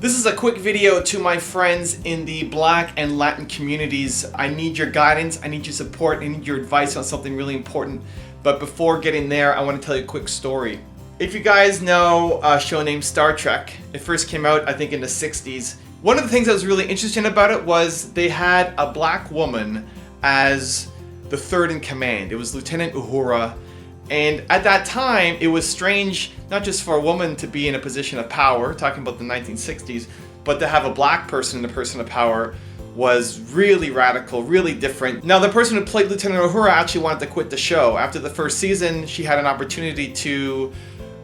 This is a quick video to my friends in the Black and Latin communities. I need your guidance, I need your support, I need your advice on something really important. But before getting there, I want to tell you a quick story. If you guys know a show named Star Trek, it first came out I think in the 60s. One of the things that was really interesting about it was they had a black woman as the third in command. It was Lieutenant Uhura. And at that time, it was strange, not just for a woman to be in a position of power, talking about the 1960s, but to have a black person in a position of power was really radical, really different. Now, the person who played Lieutenant Uhura actually wanted to quit the show. After the first season, she had an opportunity to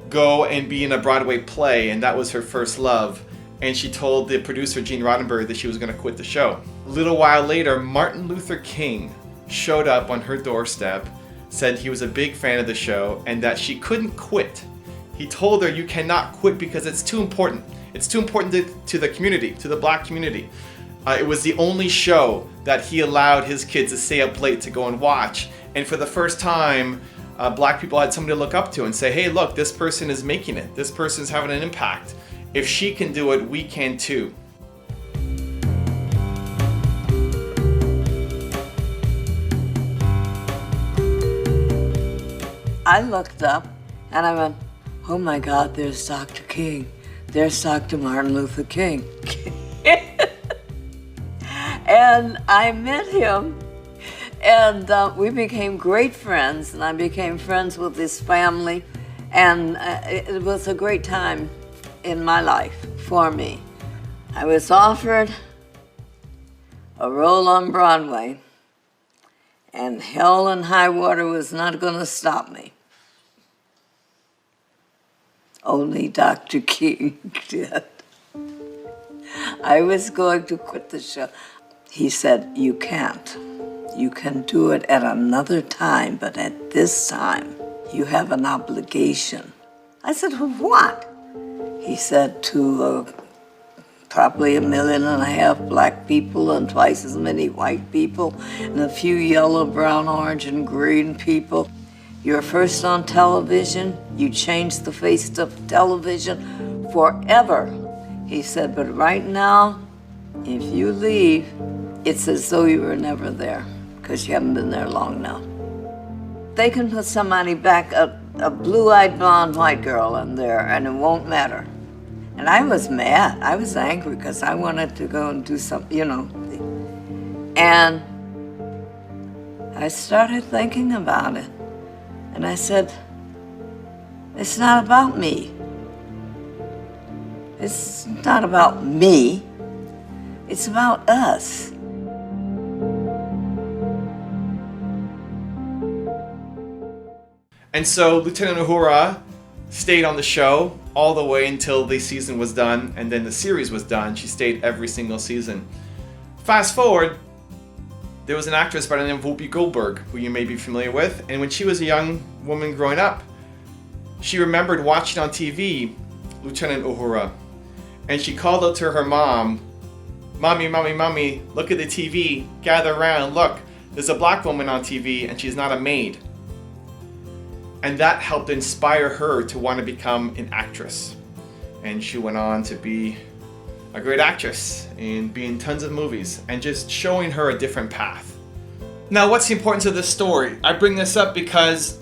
go and be in a Broadway play, and that was her first love. And she told the producer, Gene Roddenberry, that she was going to quit the show. A little while later, Martin Luther King showed up on her doorstep, said he was a big fan of the show and that she couldn't quit. He told her, you cannot quit because it's too important. It's too important to the community, to the black community. It was the only show that he allowed his kids to stay up late to go and watch. And for the first time, black people had somebody to look up to and say, hey, look, this person is making it. This person is having an impact. If she can do it, we can too. I looked up and I went, oh my God, there's Dr. King. There's Dr. Martin Luther King. And I met him and we became great friends, and I became friends with his family, and it was a great time in my life for me. I was offered a role on Broadway, and hell and high water was not going to stop me. Only Dr. King did. I was going to quit the show. He said, you can't. You can do it at another time, but at this time, you have an obligation. I said, what? He said, to probably 1.5 million black people and twice as many white people and a few yellow, brown, orange, and green people. You're first on television, you changed the face of television forever. He said, but right now, if you leave, it's as though you were never there, because you haven't been there long now. They can put somebody back, a blue-eyed blonde white girl in there, and it won't matter. And I was mad, I was angry, because I wanted to go and do something, you know. And I started thinking about it. And I said, it's not about me. It's not about me. It's about us. And so Lieutenant Uhura stayed on the show all the way until the season was done, and then the series was done. She stayed every single season. Fast forward, there was an actress by the name of Whoopi Goldberg, who you may be familiar with, and when she was a young woman growing up, she remembered watching on TV Lieutenant Uhura, and she called out to her mom, Mommy, Mommy, Mommy, look at the TV, gather around, look, there's a black woman on TV and she's not a maid. And that helped inspire her to want to become an actress. And she went on to be a great actress and be in tons of movies, and just showing her a different path. Now, what's the importance of this story? I bring this up because,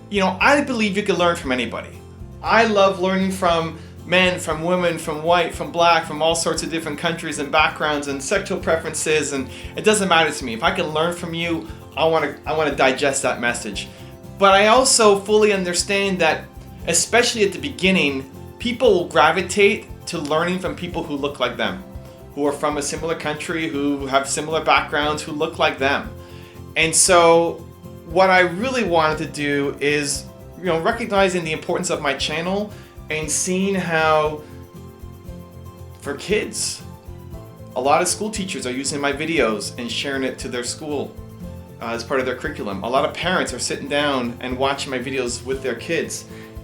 you know, I believe you can learn from anybody. I love learning from men, from women, from white, from black, from all sorts of different countries and backgrounds and sexual preferences, and it doesn't matter to me. If I can learn from you, I want to digest that message. But I also fully understand that, especially at the beginning, people will gravitate to learning from people who look like them, who are from a similar country, who have similar backgrounds, who look like them. And so what I really wanted to do is, you know, recognizing the importance of my channel and seeing how, for kids, a lot of school teachers are using my videos and sharing it to their school as part of their curriculum. A lot of parents are sitting down and watching my videos with their kids.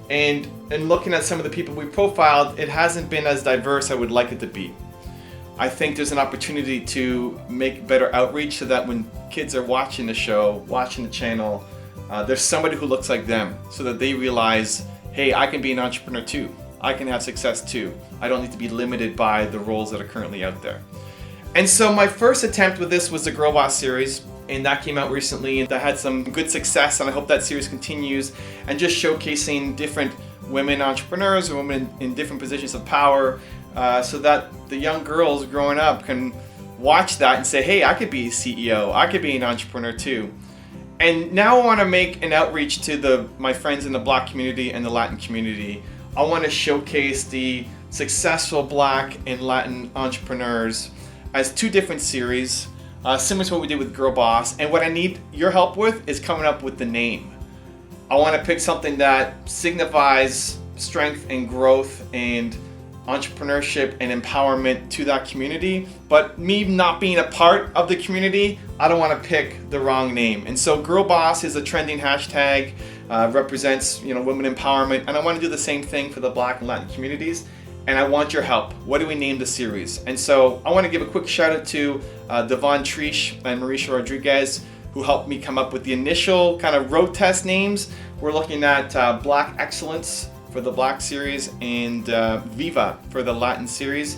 And looking at some of the people we profiled, it hasn't been as diverse as I would like it to be. I think there's an opportunity to make better outreach so that when kids are watching the show, watching the channel, there's somebody who looks like them, so that they realize, hey, I can be an entrepreneur too. I can have success too. I don't need to be limited by the roles that are currently out there. And so my first attempt with this was the Girlboss series, and that came out recently, and that had some good success, and I hope that series continues, and just showcasing different women entrepreneurs or women in different positions of power, so that the young girls growing up can watch that and say, hey, I could be a CEO, I could be an entrepreneur too. And now I want to make an outreach to my friends in the Black community and the Latin community. I want to showcase the successful Black and Latin entrepreneurs as two different series, similar to what we did with Girlboss. And what I need your help with is coming up with the name. I want to pick something that signifies strength and growth and entrepreneurship and empowerment to that community. But me not being a part of the community, I don't want to pick the wrong name. And so Girlboss is a trending hashtag, represents women empowerment, and I want to do the same thing for the Black and Latin communities. And I want your help. What do we name the series? And so I want to give a quick shout out to Devon Trish and Marisha Rodriguez, who helped me come up with the initial kind of road test names. We're looking at Black Excellence for the Black series and Viva for the Latin series.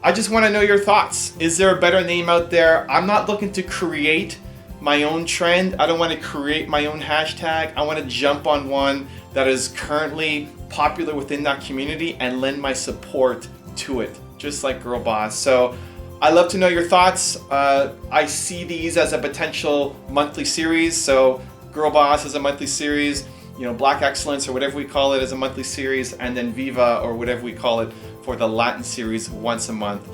I just want to know your thoughts. Is there a better name out there? I'm not looking to create my own trend. I don't want to create my own hashtag. I want to jump on one that is currently popular within that community and lend my support to it, just like Girlboss. So I'd love to know your thoughts. I see these as a potential monthly series. So Girlboss is a monthly series, Black Excellence or whatever we call it as a monthly series, and then Viva or whatever we call it for the Latin series once a month.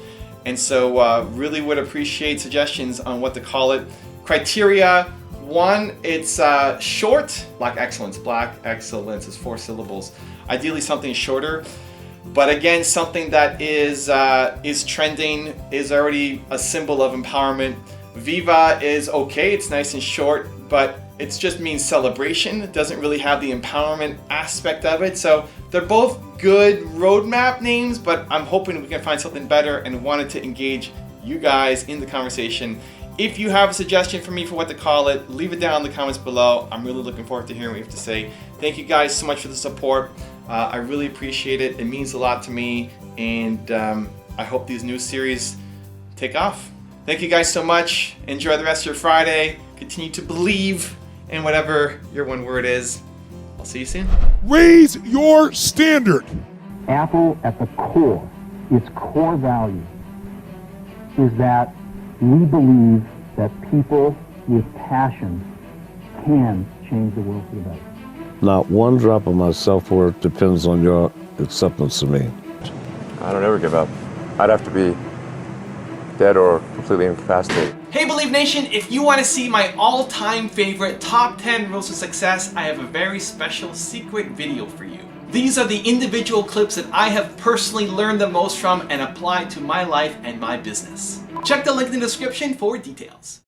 And so really would appreciate suggestions on what to call it. Criteria: one, it's short. Black Excellence. Black Excellence is 4 syllables. Ideally something shorter, but again, something that is trending, is already a symbol of empowerment. Viva is okay, it's nice and short, but it just means celebration. It doesn't really have the empowerment aspect of it. So they're both good roadmap names, but I'm hoping we can find something better, and wanted to engage you guys in the conversation. If you have a suggestion for me for what to call it, leave it down in the comments below. I'm really looking forward to hearing what you have to say. Thank you guys so much for the support. I really appreciate it. It means a lot to me, and I hope these new series take off. Thank you guys so much. Enjoy the rest of your Friday. Continue to believe in whatever your one word is. I'll see you soon. Raise your standard. Apple at the core, its core value is that we believe that people with passion can change the world for the better. Not one drop of my self-worth depends on your acceptance of me. I don't ever give up. I'd have to be dead or completely incapacitated. Hey Believe Nation, if you want to see my all-time favorite top 10 rules of success, I have a very special secret video for you. These are the individual clips that I have personally learned the most from and applied to my life and my business. Check the link in the description for details.